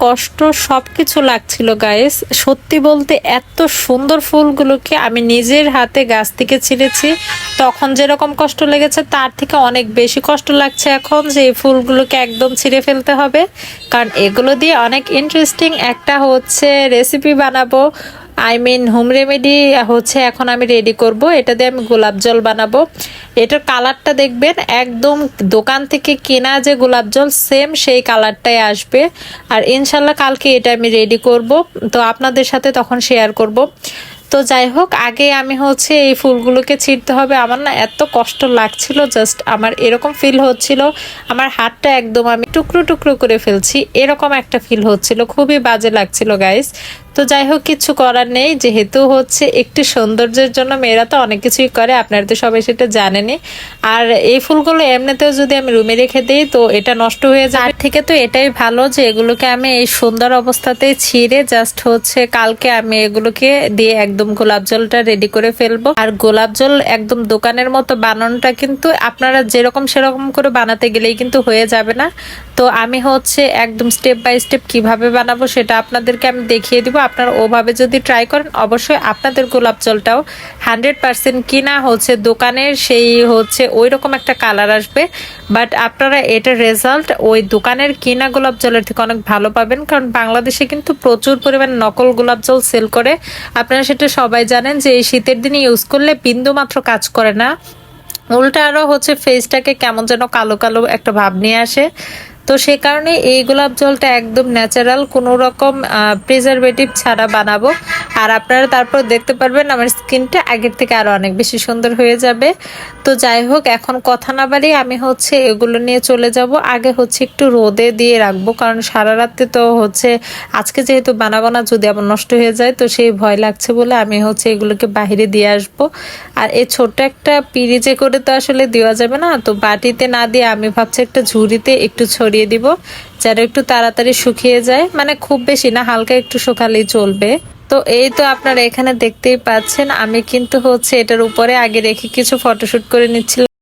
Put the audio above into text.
কষ্ট সবকিছু লাগছিল গাইস। সত্যি বলতে এত সুন্দর ফুলগুলোকে আমি নিজের হাতে গাছ থেকে ছিঁড়েছি, তখন যেরকম কষ্ট লেগেছে তার থেকে অনেক বেশি কষ্ট লাগছে এখন, যে এই ফুলগুলোকে একদম ছিঁড়ে ফেলতে হবে। কারণ এগুলো দিয়ে অনেক ইন্টারেস্টিং একটা হচ্ছে রেসিপি বানাবো, হোম রেমেডি হচ্ছে এখন আমি রেডি করব। এটা দিয়ে আমি গোলাপ জল বানাবো। এটার কালারটা দেখবেন একদম দোকান থেকে কেনা যে গোলাপ জল সেম সেই কালারটাই আসবে। আর ইনশাল্লাহ কালকে এটা আমি রেডি করব, তো আপনাদের সাথে তখন শেয়ার করব। তো যাই হোক, আগে আমি হচ্ছে এই ফুলগুলোকে ছিঁড়তে হবে। আমার না এত কষ্ট লাগছিল, জাস্ট আমার এরকম ফিল হচ্ছিল আমার হাতটা একদম আমি টুকরো টুকরো করে ফেলছি, এরকম একটা ফিল হচ্ছিল, খুবই বাজে লাগছিল গাইস। তো যাই হোক, কিছু করার নেই, যেহেতু হচ্ছে একটু সৌন্দর্যের জন্য মেয়েরা তো অনেক কিছুই করে, আপনারা তো সবাই সেটা জানেনই। আর এই ফুলগুলো এমনিতেও যদি আমি রুমে রেখে দিই তো এটা নষ্ট হয়ে যায়, তার থেকে তো এটাই ভালো যে এগুলোকে আমি এই সুন্দর অবস্থাতেই ছিঁড়ে জাস্ট হচ্ছে কালকে আমি এগুলোকে দিয়ে একদম গোলাপ জলটা রেডি করে ফেলবো। আর গোলাপ জল একদম দোকানের মতো বানানোটা কিন্তু আপনারা যেরকম সেরকম করে বানাতে গেলেই কিন্তু হয়ে যাবে না। তো আমি হচ্ছে একদম স্টেপ বাই স্টেপ কিভাবে বানাবো সেটা আপনাদেরকে আমি দেখিয়ে দিব। আপনারা ওভাবে যদি ট্রাই করেন অবশ্যই আপনাদের গোলাপ জলটাও 100% কিনা হচ্ছে দোকানের সেই হচ্ছে ওই রকম একটা কালার আসবে, বাট আপনারা এটার রেজাল্ট ওই দোকানের কিনা গোলাপ জলের থেকে অনেক ভালো পাবেন। কারণ বাংলাদেশে কিন্তু প্রচুর পরিমাণ নকল গোলাপ জল সেল করে, আপনারা সেটা সবাই জানেন যে এই শীতের দিনে ইউজ করলে বিন্দু মাত্র কাজ করে না, উল্টা আরো হচ্ছে ফেসটাকে কেমন যেন কালো কালো একটা ভাব নিয়ে আসে। তো সে কারণে এই গোলাপ জলটা একদম ন্যাচারাল, কোনো রকম প্রিজারভেটিভ ছাড়া বানাবো। আর আপনারা তারপর দেখতে পারবেন আমার স্কিনটা আগের থেকে আরো অনেক বেশি সুন্দর হয়ে যাবে। তো যাই হোক, এখন কথা না বাড়িয়ে আমি হচ্ছে এগুলো নিয়ে চলে যাব। আগে হচ্ছে একটু রোদে দিয়ে রাখবো, কারণ সারা রাতে তো হচ্ছে আজকে যেহেতু বানাবো না, যদি আবার নষ্ট হয়ে যায় তো সেই ভয় লাগছে বলে আমি হচ্ছে এগুলোকে বাইরে দিয়ে আসবো। আর এই ছোট্ট একটা পিরিজে করে তো আসলে দেওয়া যাবে না, তো বাটিতে না দিয়ে আমি ভাবছি একটা ঝুড়িতে একটু ছড়িয়ে দিব, যেন একটু তাড়াতাড়ি শুকিয়ে যায়, মানে খুব বেশি না, হালকা একটু শুকালেই চলবে। তো এই তো আপনারা এখানে দেখতেই পাচ্ছেন আমি কিন্তু হচ্ছে এটার উপরে আগে রেখে কিছু ফটোশুট করে নিচ্ছিলাম।